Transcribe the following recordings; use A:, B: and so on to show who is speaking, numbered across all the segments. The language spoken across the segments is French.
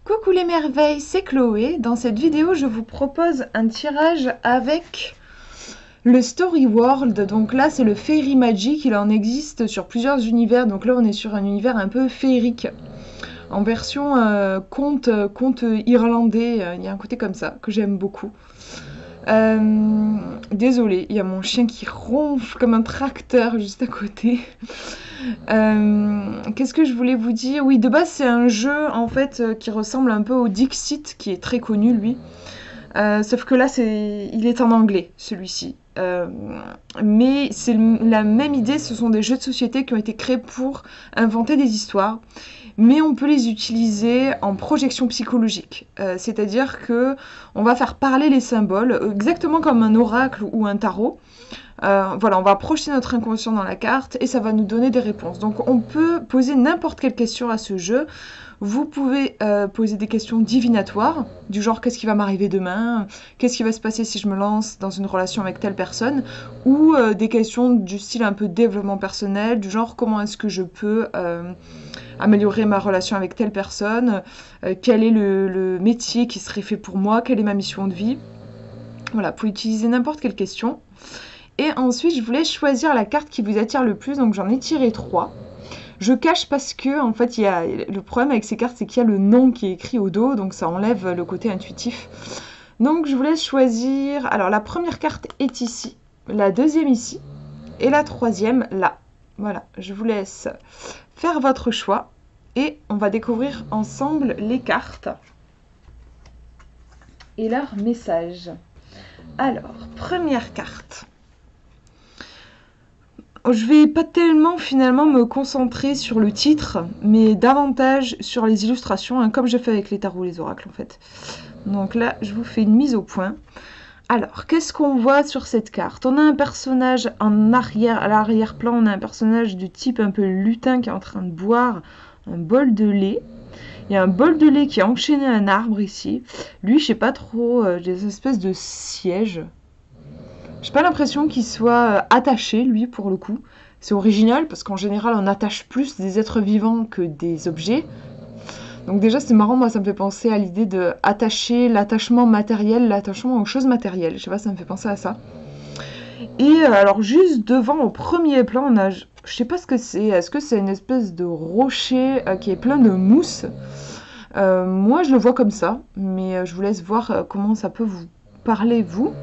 A: Coucou les merveilles, c'est Chloé. Dans cette vidéo, je vous propose un tirage avec le Story World. Donc là, c'est le Fairy Magic. Il en existe sur plusieurs univers. Donc là, on est sur un univers un peu féerique. En version conte irlandais. Il y a un côté comme ça que j'aime beaucoup. Désolée, il y a mon chien qui ronfle comme un tracteur juste à côté. Qu'est-ce que je voulais vous dire? Oui, de base, c'est un jeu en fait qui ressemble un peu au Dixit, qui est très connu lui. Sauf que là, il est en anglais, celui-ci. Mais c'est la même idée, ce sont des jeux de société qui ont été créés pour inventer des histoires. Mais on peut les utiliser en projection psychologique. C'est-à-dire que on va faire parler les symboles, exactement comme un oracle ou un tarot. Voilà, on va projeter notre inconscient dans la carte et ça va nous donner des réponses. Donc on peut poser n'importe quelle question à ce jeu. Vous pouvez poser des questions divinatoires, du genre qu'est-ce qui va m'arriver demain, qu'est-ce qui va se passer si je me lance dans une relation avec telle personne, ou des questions du style un peu développement personnel, du genre comment est-ce que je peux améliorer ma relation avec telle personne, quel est le métier qui serait fait pour moi, quelle est ma mission de vie. Voilà, vous pouvez utiliser n'importe quelle question. Et ensuite, je voulais choisir la carte qui vous attire le plus, donc j'en ai tiré 3. Je cache parce que, en fait, le problème avec ces cartes, c'est qu'il y a le nom qui est écrit au dos, donc ça enlève le côté intuitif. Donc je vous laisse choisir. Alors la première carte est ici, la deuxième ici, et la troisième là. Voilà, je vous laisse faire votre choix, et on va découvrir ensemble les cartes et leurs messages. Alors, première carte. Je vais pas tellement finalement me concentrer sur le titre, mais davantage sur les illustrations, hein, comme je fais avec les tarots et les oracles en fait. Donc là, je vous fais une mise au point. Alors, qu'est-ce qu'on voit sur cette carte? On a un personnage en arrière, à l'arrière-plan, on a un personnage du type un peu lutin qui est en train de boire un bol de lait. Il y a un bol de lait qui est enchaîné à un arbre ici. Lui, je sais pas trop, des espèces de sièges. J'ai pas l'impression qu'il soit attaché, lui, pour le coup. C'est original, parce qu'en général, on attache plus des êtres vivants que des objets. Donc déjà, c'est marrant, moi, ça me fait penser à l'idée de attacher l'attachement matériel, l'attachement aux choses matérielles. Je sais pas, ça me fait penser à ça. Et alors, juste devant, au premier plan, on a... Je sais pas ce que c'est. Est-ce que c'est une espèce de rocher qui est plein de mousse? Moi, je le vois comme ça, mais je vous laisse voir comment ça peut vous parler, vous.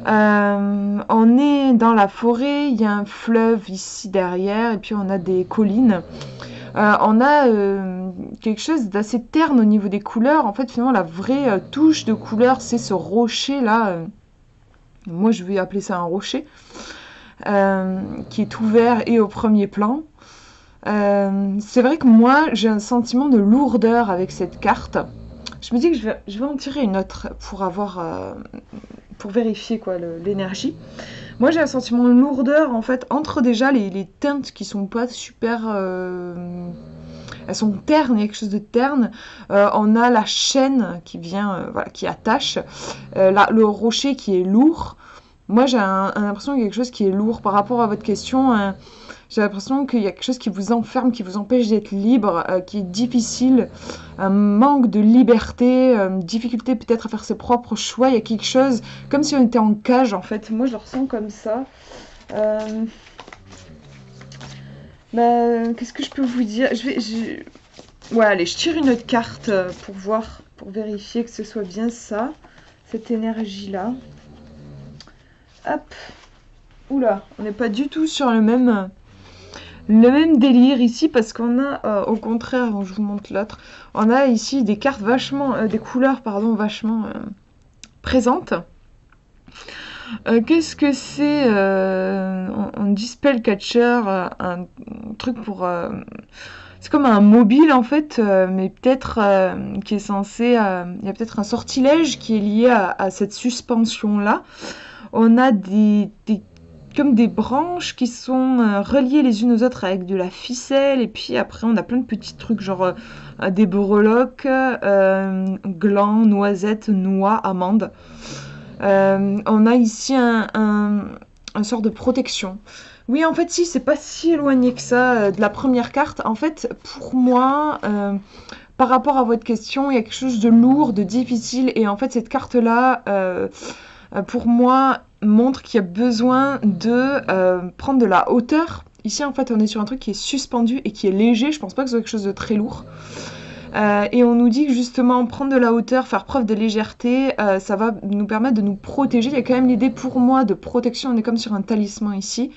A: On est dans la forêt, il y a un fleuve ici derrière, et puis on a des collines. On a quelque chose d'assez terne au niveau des couleurs. En fait, finalement, la vraie touche de couleur, c'est ce rocher-là. Moi, je vais appeler ça un rocher, qui est ouvert et au premier plan. C'est vrai que moi, j'ai un sentiment de lourdeur avec cette carte. Je me dis que je vais en tirer une autre pour vérifier quoi l'énergie. Moi j'ai un sentiment de lourdeur en fait entre déjà les teintes qui sont pas super elles sont ternes, il y a quelque chose de terne. On a la chaîne qui vient voilà, qui attache. Là, le rocher qui est lourd. Moi j'ai l'impression qu'il y a quelque chose qui est lourd par rapport à votre question. J'ai l'impression qu'il y a quelque chose qui vous enferme, qui vous empêche d'être libre, qui est difficile, un manque de liberté, difficulté peut-être à faire ses propres choix. Il y a quelque chose, comme si on était en cage en fait. Moi je le ressens comme ça. Qu'est-ce que je peux vous dire? Ouais, allez, je tire une autre carte pour voir, pour vérifier que ce soit bien ça, cette énergie-là. Hop. Oula, on n'est pas du tout sur le même délire ici parce qu'on a au contraire, bon, je vous montre l'autre, on a ici des cartes vachement, des couleurs pardon vachement présentes. Qu'est-ce que c'est on dit spell catcher, un truc pour c'est comme un mobile en fait, mais peut-être qui est censé, il y a peut-être un sortilège qui est lié à cette suspension là. On a comme des branches qui sont reliées les unes aux autres avec de la ficelle, et puis après on a plein de petits trucs genre des breloques, glands, noisettes, noix, amandes. On a ici un sort de protection. Oui, en fait, si, c'est pas si éloigné que ça de la première carte. En fait, pour moi, par rapport à votre question, il y a quelque chose de lourd, de difficile, et en fait cette carte-là, pour moi, montre qu'il y a besoin de prendre de la hauteur. Ici, en fait, on est sur un truc qui est suspendu et qui est léger. Je pense pas que ce soit quelque chose de très lourd. Et on nous dit que justement, prendre de la hauteur, faire preuve de légèreté, ça va nous permettre de nous protéger. Il y a quand même l'idée pour moi de protection. On est comme sur un talisman ici.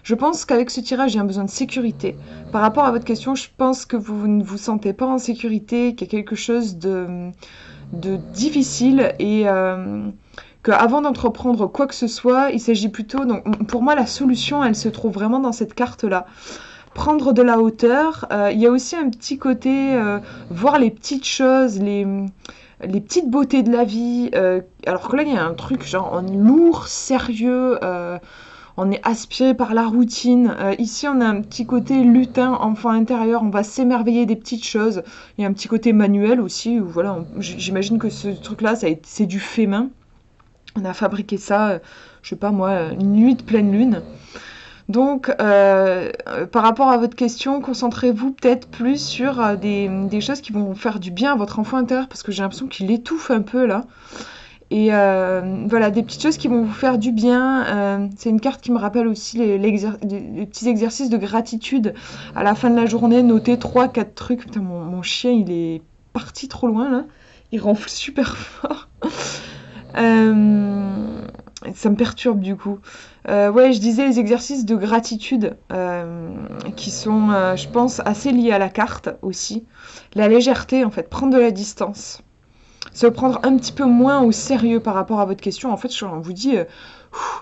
A: Je pense qu'avec ce tirage, j'ai un besoin de sécurité. Par rapport à votre question, je pense que vous ne vous sentez pas en sécurité, qu'il y a quelque chose de difficile et qu'avant d'entreprendre quoi que ce soit, il s'agit plutôt... Donc, pour moi, la solution, elle se trouve vraiment dans cette carte-là. Prendre de la hauteur. Il y a aussi un petit côté, voir les petites choses, les petites beautés de la vie. Alors que là, il y a un truc genre en lourd, sérieux, on est aspiré par la routine. Ici, on a un petit côté lutin, enfant intérieur, on va s'émerveiller des petites choses. Il y a un petit côté manuel aussi, où voilà, j'imagine que ce truc-là, c'est du fait main. On a fabriqué ça, je sais pas moi, une nuit de pleine lune. Donc, par rapport à votre question, concentrez-vous peut-être plus sur des choses qui vont faire du bien à votre enfant intérieur, parce que j'ai l'impression qu'il étouffe un peu là. Et voilà, des petites choses qui vont vous faire du bien. C'est une carte qui me rappelle aussi les petits exercices de gratitude. À la fin de la journée, notez 3-4 trucs. Putain, mon chien, il est parti trop loin là. Il ronfle super fort. Ça me perturbe du coup. Ouais, je disais les exercices de gratitude qui sont, je pense, assez liés à la carte aussi. La légèreté, en fait, prendre de la distance. Se prendre un petit peu moins au sérieux par rapport à votre question. En fait, on vous dit,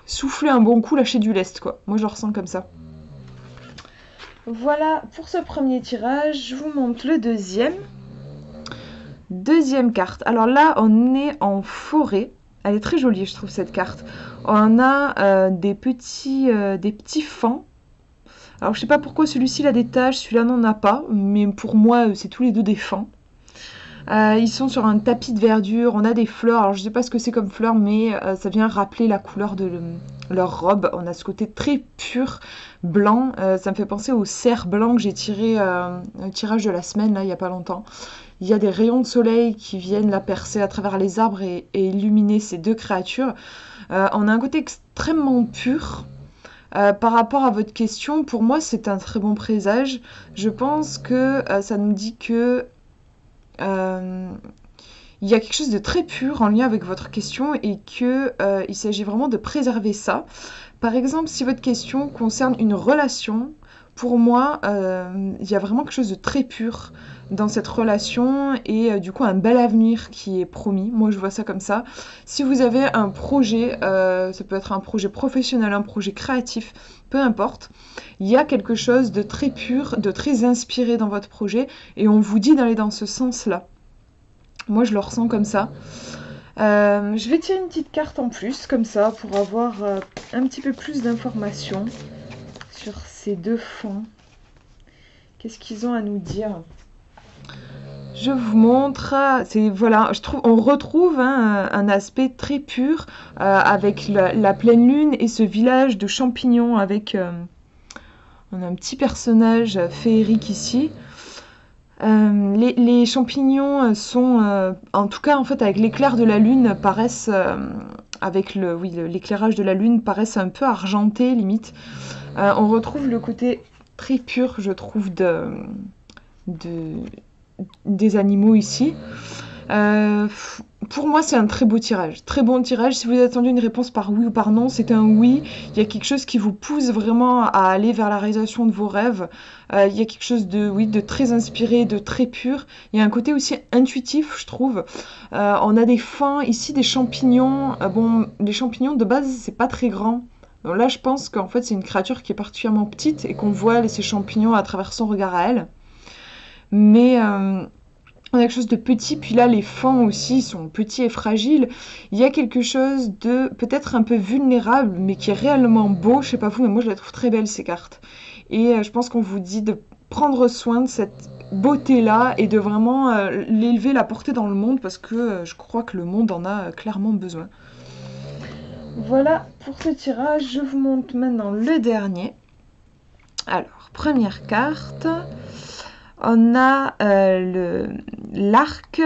A: soufflez un bon coup, lâchez du lest, quoi. Moi, je le ressens comme ça. Voilà pour ce premier tirage. Je vous montre le deuxième. Deuxième carte. Alors là, on est en forêt. Elle est très jolie, je trouve, cette carte. On a des petits fans. Alors, je sais pas pourquoi celui-ci a des taches, celui-là n'en a pas. Mais pour moi, c'est tous les deux des fans. Ils sont sur un tapis de verdure, on a des fleurs, alors je sais pas ce que c'est comme fleurs, mais ça vient rappeler la couleur de leur robe. On a ce côté très pur, blanc, ça me fait penser au cerf blanc que j'ai tiré, un tirage de la semaine, là, il y a pas longtemps. Il y a des rayons de soleil qui viennent la percer à travers les arbres et illuminer ces deux créatures. On a un côté extrêmement pur. Par rapport à votre question, pour moi, c'est un très bon présage. Je pense que ça nous dit que il y a quelque chose de très pur en lien avec votre question et que il s'agit vraiment de préserver ça. Par exemple, si votre question concerne une relation, pour moi, il y a vraiment quelque chose de très pur dans cette relation et du coup un bel avenir qui est promis. Moi, je vois ça comme ça. Si vous avez un projet, ça peut être un projet professionnel, un projet créatif, peu importe, il y a quelque chose de très pur, de très inspiré dans votre projet et on vous dit d'aller dans ce sens-là. Moi, je le ressens comme ça. Je vais tirer une petite carte en plus, comme ça, pour avoir un petit peu plus d'informations sur ces deux fonds. Qu'est-ce qu'ils ont à nous dire ? Je vous montre, voilà, on retrouve un aspect très pur avec la pleine lune et ce village de champignons avec on a un petit personnage féerique ici. Les champignons sont, en tout cas en fait avec l'éclair de la lune, paraissent, avec l'éclairage de la lune, paraissent un peu argentés limite. On retrouve le côté très pur, je trouve, des animaux ici. Pour moi, c'est un très beau tirage. Très bon tirage. Si vous attendez une réponse par oui ou par non, c'est un oui. Il y a quelque chose qui vous pousse vraiment à aller vers la réalisation de vos rêves. Il y a quelque chose de très inspiré, de très pur. Il y a un côté aussi intuitif, je trouve. On a des fins ici, des champignons. Les champignons, de base, c'est pas très grand. Donc là, je pense qu'en fait, c'est une créature qui est particulièrement petite et qu'on voit ces champignons à travers son regard à elle. Mais on a quelque chose de petit, puis là les fans aussi sont petits et fragiles. Il y a quelque chose de peut-être un peu vulnérable, mais qui est réellement beau. Je sais pas vous, mais moi je la trouve très belle ces cartes. Et je pense qu'on vous dit de prendre soin de cette beauté-là et de vraiment l'élever, la porter dans le monde, parce que je crois que le monde en a clairement besoin. Voilà pour ce tirage, je vous montre maintenant le dernier. Alors, première carte... On a l'arc.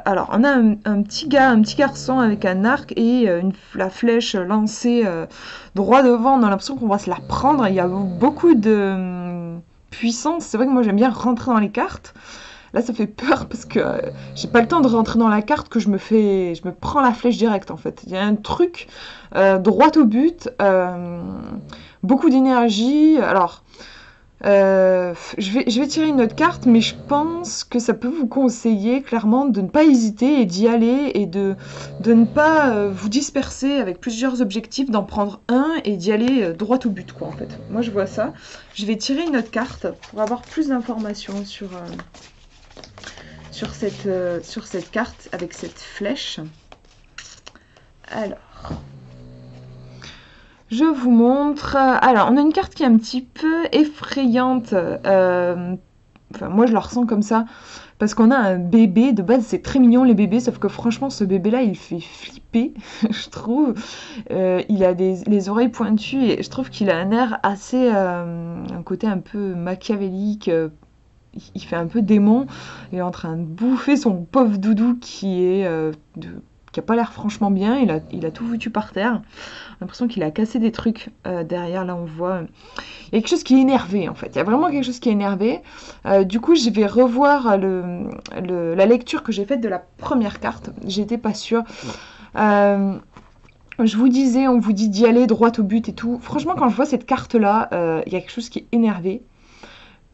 A: Alors, on a un petit garçon avec un arc et la flèche lancée droit devant. On a l'impression qu'on va se la prendre. Il y a beaucoup de puissance. C'est vrai que moi, j'aime bien rentrer dans les cartes. Là, ça fait peur parce que j'ai pas le temps de rentrer dans la carte que je me prends la flèche directe en fait. Il y a un truc droit au but, beaucoup d'énergie. Alors, je vais tirer une autre carte, mais je pense que ça peut vous conseiller clairement de ne pas hésiter et d'y aller et de ne pas vous disperser avec plusieurs objectifs, d'en prendre un et d'y aller droit au but quoi en fait. Moi je vois ça. Je vais tirer une autre carte pour avoir plus d'informations sur cette carte avec cette flèche. Alors, je vous montre. Alors, on a une carte qui est un petit peu effrayante. Enfin, moi, je la ressens comme ça. Parce qu'on a un bébé. De base, c'est très mignon, les bébés. Sauf que franchement, ce bébé-là, il fait flipper, je trouve. Il a les oreilles pointues. Et je trouve qu'il a un air assez... un côté un peu machiavélique. Il fait un peu démon. Il est en train de bouffer son pauvre doudou qui a pas l'air franchement bien. Il a tout foutu par terre. J'ai l'impression qu'il a cassé des trucs derrière. Là, on voit. Il y a quelque chose qui est énervé, en fait. Il y a vraiment quelque chose qui est énervé. Du coup, je vais revoir la lecture que j'ai faite de la première carte. J'étais pas sûre. Je vous disais, on vous dit d'y aller droit au but et tout. Franchement, quand je vois cette carte-là, il y a quelque chose qui est énervé.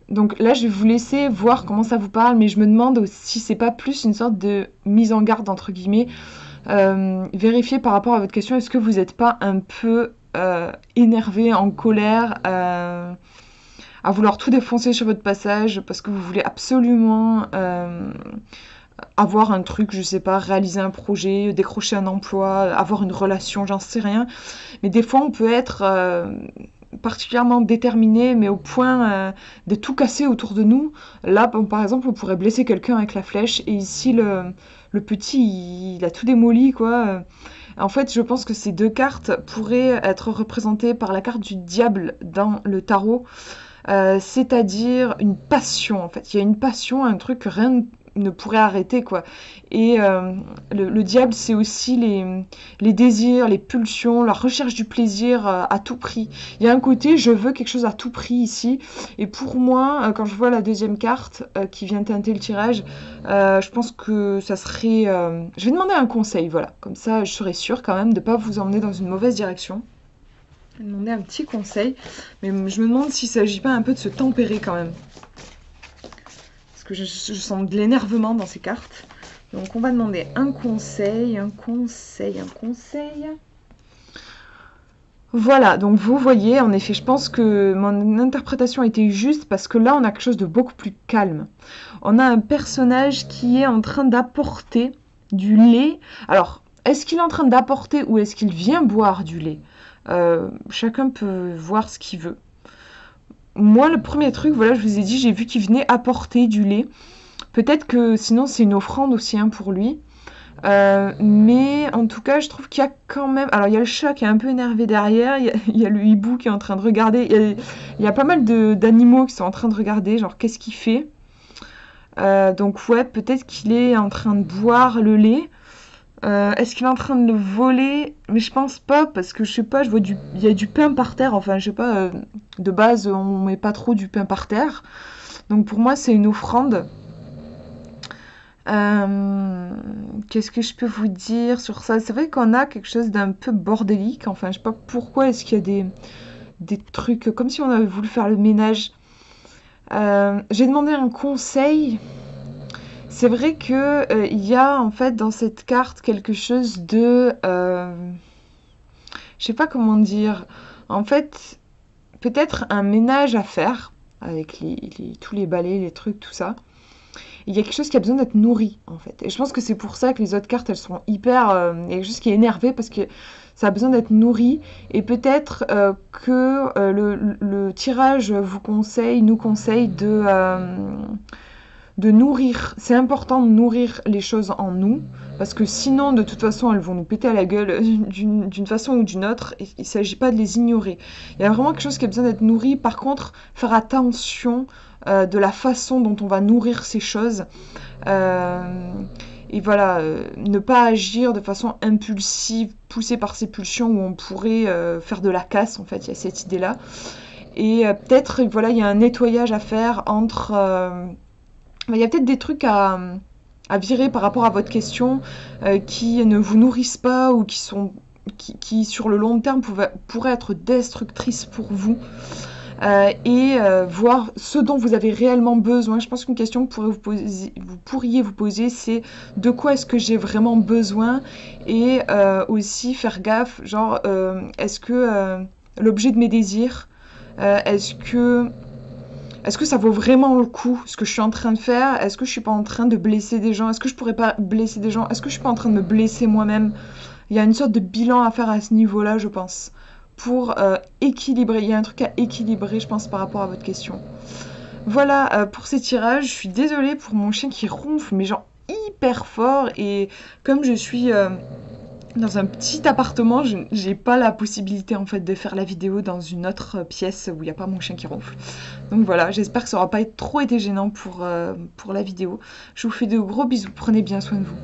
A: Donc là, je vais vous laisser voir comment ça vous parle, mais je me demande si c'est pas plus une sorte de mise en garde, entre guillemets. Vérifiez par rapport à votre question, est-ce que vous n'êtes pas un peu énervé, en colère, à vouloir tout défoncer sur votre passage, parce que vous voulez absolument avoir un truc, je sais pas, réaliser un projet, décrocher un emploi, avoir une relation, j'en sais rien. Mais des fois, on peut être particulièrement déterminé, mais au point de tout casser autour de nous. Là, par exemple, on pourrait blesser quelqu'un avec la flèche, et ici, le petit, il a tout démoli, quoi. En fait, je pense que ces deux cartes pourraient être représentées par la carte du diable dans le tarot, c'est-à-dire une passion, en fait. Il y a une passion, un truc que rien ne pourrait arrêter, quoi. Et le diable, c'est aussi les désirs, les pulsions, la recherche du plaisir à tout prix. Il y a un côté, je veux quelque chose à tout prix ici. Et pour moi, quand je vois la deuxième carte qui vient teinter le tirage, je pense que ça serait... je vais demander un conseil, voilà. Comme ça, je serai sûre quand même de ne pas vous emmener dans une mauvaise direction. Je vais demander un petit conseil, mais je me demande s'il ne s'agit pas un peu de se tempérer quand même. Parce que je sens de l'énervement dans ces cartes. Donc on va demander un conseil. Voilà, donc vous voyez, en effet, je pense que mon interprétation a été juste parce que là, on a quelque chose de beaucoup plus calme. On a un personnage qui est en train d'apporter du lait. Alors, est-ce qu'il est en train d'apporter ou est-ce qu'il vient boire du lait? Chacun peut voir ce qu'il veut. Moi, le premier truc, voilà, je vous ai dit, j'ai vu qu'il venait apporter du lait. Peut-être que sinon, c'est une offrande aussi pour lui. Mais en tout cas, je trouve qu'il y a quand même... Alors, il y a le chat qui est un peu énervé derrière. Il y a le hibou qui est en train de regarder. Il y a pas mal d'animaux qui sont en train de regarder. Genre, qu'est-ce qu'il fait? Donc, ouais, peut-être qu'il est en train de boire le lait. Est-ce qu'il est en train de le voler? Mais je pense pas, parce que je sais pas, il y a du pain par terre. Enfin, je sais pas, de base, on met pas trop du pain par terre. Donc pour moi, c'est une offrande. Qu'est-ce que je peux vous dire sur ça? C'est vrai qu'on a quelque chose d'un peu bordélique. Enfin, je sais pas pourquoi est-ce qu'il y a des trucs comme si on avait voulu faire le ménage. J'ai demandé un conseil. C'est vrai que il y a en fait dans cette carte quelque chose de... je sais pas comment dire. En fait, peut-être un ménage à faire avec tous les balais, les trucs, tout ça. Il y a quelque chose qui a besoin d'être nourri, en fait. Et je pense que c'est pour ça que les autres cartes, elles sont hyper... il y a quelque chose qui est énervé parce que ça a besoin d'être nourri. Et peut-être que le tirage nous conseille de nourrir. C'est important de nourrir les choses en nous, parce que sinon, de toute façon, elles vont nous péter à la gueule d'une façon ou d'une autre. Et il ne s'agit pas de les ignorer. Il y a vraiment quelque chose qui a besoin d'être nourri. Par contre, faire attention de la façon dont on va nourrir ces choses. Et voilà, ne pas agir de façon impulsive, poussée par ses pulsions, où on pourrait faire de la casse, en fait, il y a cette idée-là. Et peut-être, voilà, il y a un nettoyage à faire entre... il y a peut-être des trucs à virer par rapport à votre question qui ne vous nourrissent pas ou qui sur le long terme pourraient être destructrices pour vous. Et voir ce dont vous avez réellement besoin. Je pense qu'une question que vous pourriez vous poser, c'est de quoi est-ce que j'ai vraiment besoin, et aussi faire gaffe, genre est-ce que l'objet de mes désirs, est-ce que ça vaut vraiment le coup ce que je suis en train de faire? Est-ce que je suis pas en train de blesser des gens? Est-ce que je pourrais pas blesser des gens? Est-ce que je suis pas en train de me blesser moi-même? Il y a une sorte de bilan à faire à ce niveau-là, je pense, pour équilibrer. Il y a un truc à équilibrer, je pense, par rapport à votre question. Voilà pour ces tirages. Je suis désolée pour mon chien qui ronfle, mais genre hyper fort. Et comme je suis dans un petit appartement, j'ai pas la possibilité en fait de faire la vidéo dans une autre pièce où il n'y a pas mon chien qui ronfle. Donc voilà, j'espère que ça aura pas trop été gênant pour la vidéo. Je vous fais de gros bisous, prenez bien soin de vous.